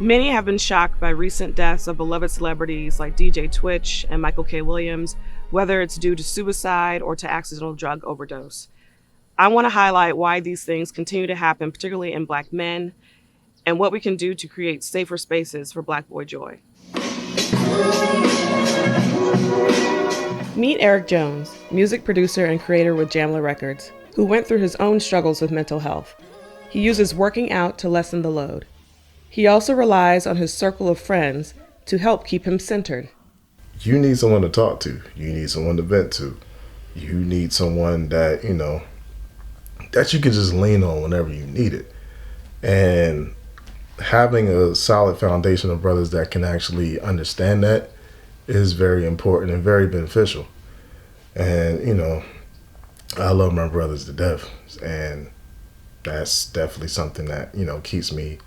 Many have been shocked by recent deaths of beloved celebrities like DJ Twitch and Michael K. Williams, whether it's due to suicide or to accidental drug overdose. I want to highlight why these things continue to happen, particularly in Black men, and what we can do to create safer spaces for Black boy joy. Meet Eric Jones, music producer and creator with Jamla Records, who went through his own struggles with mental health. He uses working out to lessen the load. He also relies on his circle of friends to help keep him centered. You need someone to talk to. You need someone to vent to. You need someone that, that you can just lean on whenever you need it. And having a solid foundation of brothers that can actually understand that is very important and very beneficial. And, I love my brothers to death. And that's definitely something that, keeps me,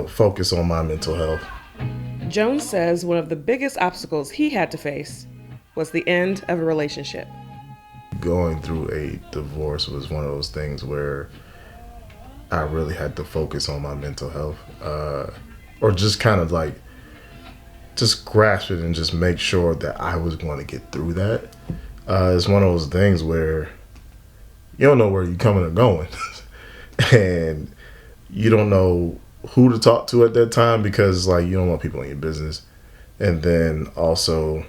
focused on my mental health. Jones says one of the biggest obstacles he had to face was the end of a relationship. Going through a divorce was one of those things where I really had to focus on my mental health, or just kind of like just grasp it and just make sure that I was going to get through that. It's one of those things where you don't know where you're coming or going, and you don't know who to talk to at that time because like you don't want people in your business, and then also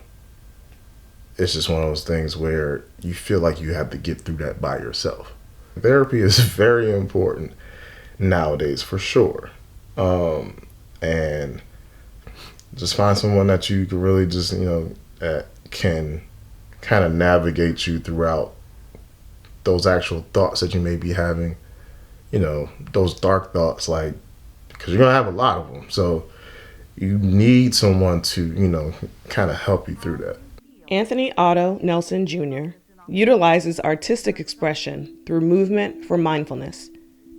it's just one of those things where you feel like you have to get through that by yourself. Therapy is very important nowadays, for sure. And just find someone that you can really just, that can kind of navigate you throughout those actual thoughts that you may be having, those dark thoughts, like, because you're going to have a lot of them. So you need someone to, kind of help you through that. Anthony Otto Nelson Jr. utilizes artistic expression through movement for mindfulness,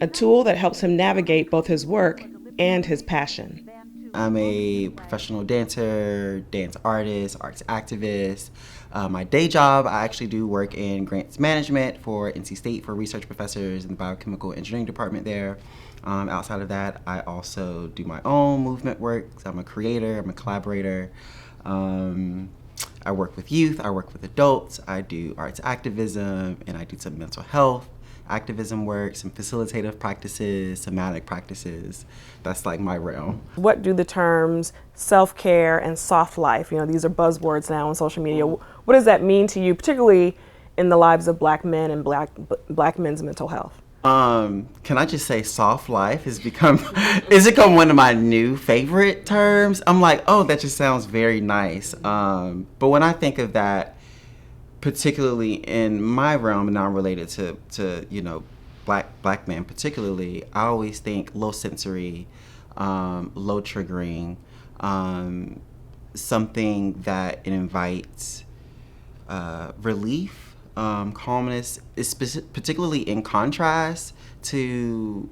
a tool that helps him navigate both his work and his passion. I'm a professional dancer, dance artist, arts activist. My day job, I actually do work in grants management for NC State for research professors in the biochemical engineering department there. Outside of that, I also do my own movement work. So I'm a creator, I'm a collaborator. I work with youth, I work with adults, I do arts activism, and I do some mental health activism work, some facilitative practices, somatic practices. That's like my realm. What do the terms self-care and soft life, these are buzzwords now on social media, what does that mean to you, particularly in the lives of Black men and black men's mental health? Can I just say soft life has become one of my new favorite terms. I'm like, oh, that just sounds very nice. But when I think of that, particularly in my realm, and now related to black men particularly, I always think low sensory, low triggering, something that it invites relief, calmness, is particularly in contrast to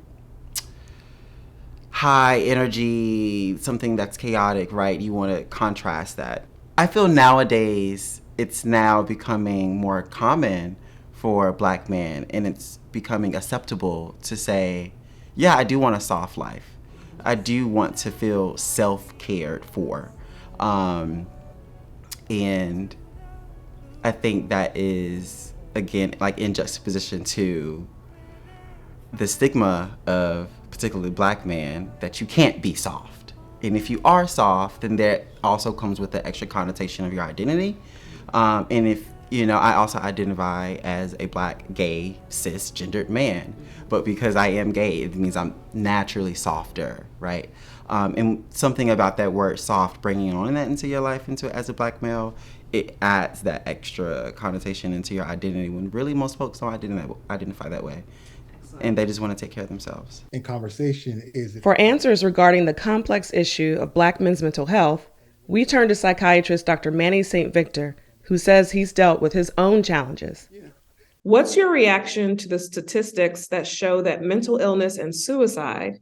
high energy, something that's chaotic, right? You want to contrast that. I feel nowadays it's now becoming more common for Black men, and it's becoming acceptable to say, yeah, I do want a soft life. I do want to feel self-cared for. And I think that is, again, like in juxtaposition to the stigma of particularly Black men that you can't be soft. And if you are soft, then that also comes with the extra connotation of your identity. And if, I also identify as a Black, gay, cisgendered man, but because I am gay, it means I'm naturally softer, right? And something about that word soft, bringing on that into your life, as a Black male, it adds that extra connotation into your identity when really most folks don't identify that way. And they just want to take care of themselves. In conversation is... For answers regarding the complex issue of Black men's mental health, we turn to psychiatrist Dr. Manny St. Victor, who says he's dealt with his own challenges. What's your reaction to the statistics that show that mental illness and suicide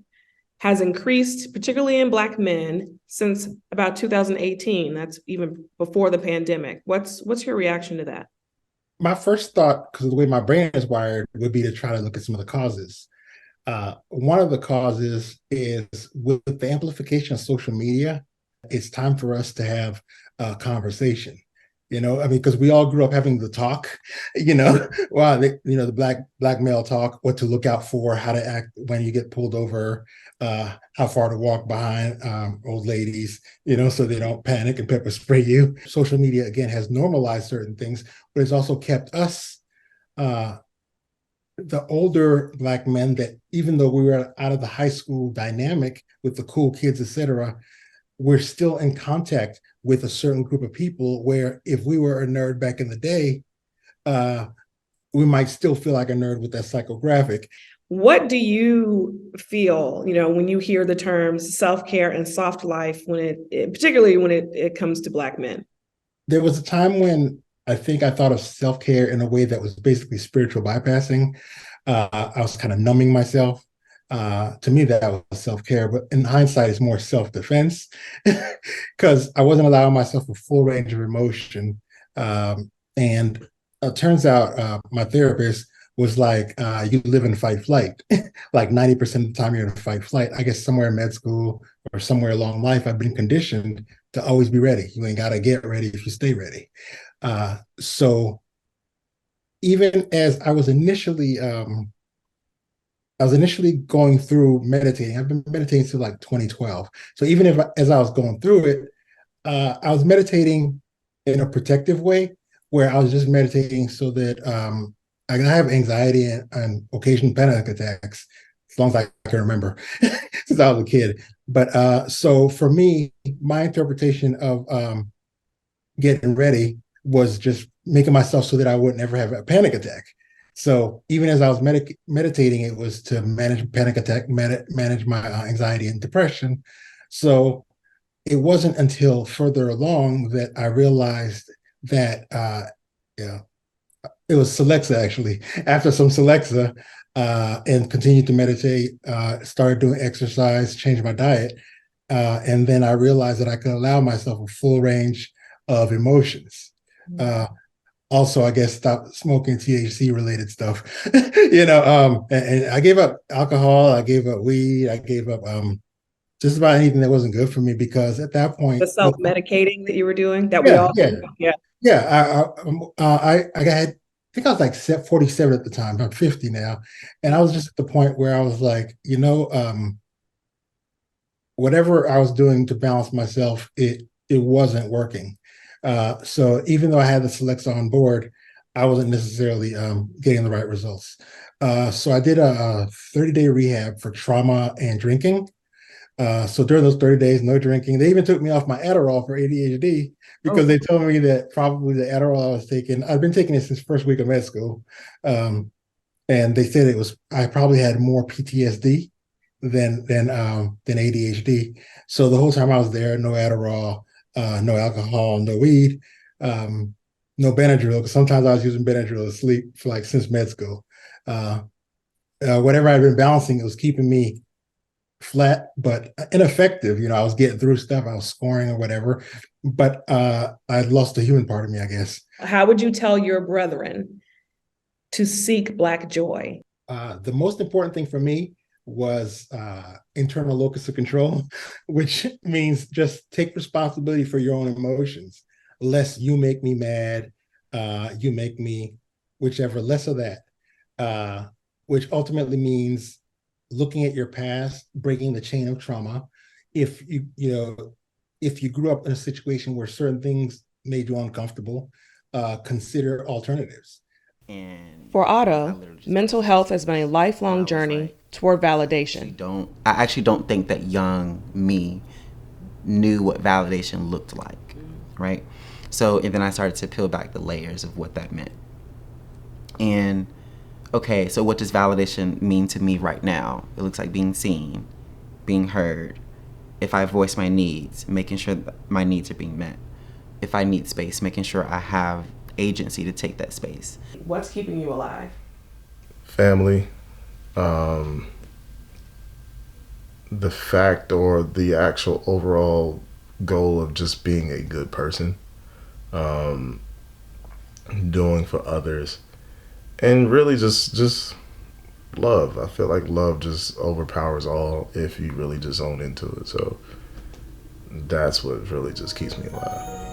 has increased, particularly in Black men, since about 2018? That's even before the pandemic. What's your reaction to that? My first thought, because of the way my brain is wired, would be to try to look at some of the causes. One of the causes is with the amplification of social media, it's time for us to have a conversation. I mean, because we all grew up having the talk, well, the black male talk, what to look out for, how to act when you get pulled over, how far to walk behind old ladies, so they don't panic and pepper spray you. Social media again has normalized certain things, but it's also kept us uh, the older black men that even though we were out of the high school dynamic with the cool kids, etc., we're still in contact with a certain group of people where if we were a nerd back in the day, uh, we might still feel like a nerd with that psychographic. What do you feel, when you hear the terms self-care and soft life, particularly when it comes to Black men? There was a time when I think I thought of self-care in a way that was basically spiritual bypassing. I was kind of numbing myself. To me, that was self-care, but in hindsight, it's more self-defense because I wasn't allowing myself a full range of emotion. And it turns out my therapist was like, you live in fight flight. Like 90% of the time you're in fight flight. I guess somewhere in med school or somewhere along life, I've been conditioned to always be ready. You ain't got to get ready if you stay ready. So even as I was initially going through meditating. I've been meditating since like 2012. So even if as I was going through it, I was meditating in a protective way, where I was just meditating so that I have anxiety and occasional panic attacks, as long as I can remember, since I was a kid. But so for me, my interpretation of getting ready was just making myself so that I would never have a panic attack. So even as I was meditating, it was to manage panic attack, manage my anxiety and depression. So it wasn't until further along that I realized that, yeah, it was Celexa actually. After some Celexa and continued to meditate, started doing exercise, changed my diet. And then I realized that I could allow myself a full range of emotions. Also, I guess stop smoking THC related stuff. And I gave up alcohol, I gave up weed, I gave up just about anything that wasn't good for me because at that point, The self-medicating that you were doing, that we yeah, all yeah, do? Yeah. yeah. I think I was like 47 at the time. I'm 50 now, and I was just at the point where I was like, whatever I was doing to balance myself, it wasn't working. So even though I had the Celexa on board, I wasn't necessarily getting the right results. So I did a 30-day rehab for trauma and drinking. So during those 30 days, no drinking. They even took me off my Adderall for ADHD because they told me that probably the Adderall I was taking, I've been taking it since first week of med school. And they said I probably had more PTSD than ADHD. So the whole time I was there, no Adderall, no alcohol, no weed, no Benadryl. Because sometimes I was using Benadryl to sleep for like since med school. Whatever I'd been balancing, it was keeping me flat but ineffective. I was getting through stuff, I was scoring or whatever, but I'd lost the human part of me, I guess. How would you tell your brethren to seek Black joy? The most important thing for me was internal locus of control, which means just take responsibility for your own emotions. Less you make me mad, you make me whichever, less of that, which ultimately means looking at your past, breaking the chain of trauma. If if you grew up in a situation where certain things made you uncomfortable, consider alternatives. And For I Otto, literally just mental health has been a lifelong journey toward validation. I actually don't think that young me knew what validation looked like, right? So, and then I started to peel back the layers of what that meant. And okay, so what does validation mean to me right now? It looks like being seen, being heard. If I voice my needs, making sure that my needs are being met. If I need space, making sure I have agency to take that space. What's keeping you alive? Family, the fact or the actual overall goal of just being a good person, doing for others, and really just love. I feel like love just overpowers all if you really just own into it. So that's what really just keeps me alive.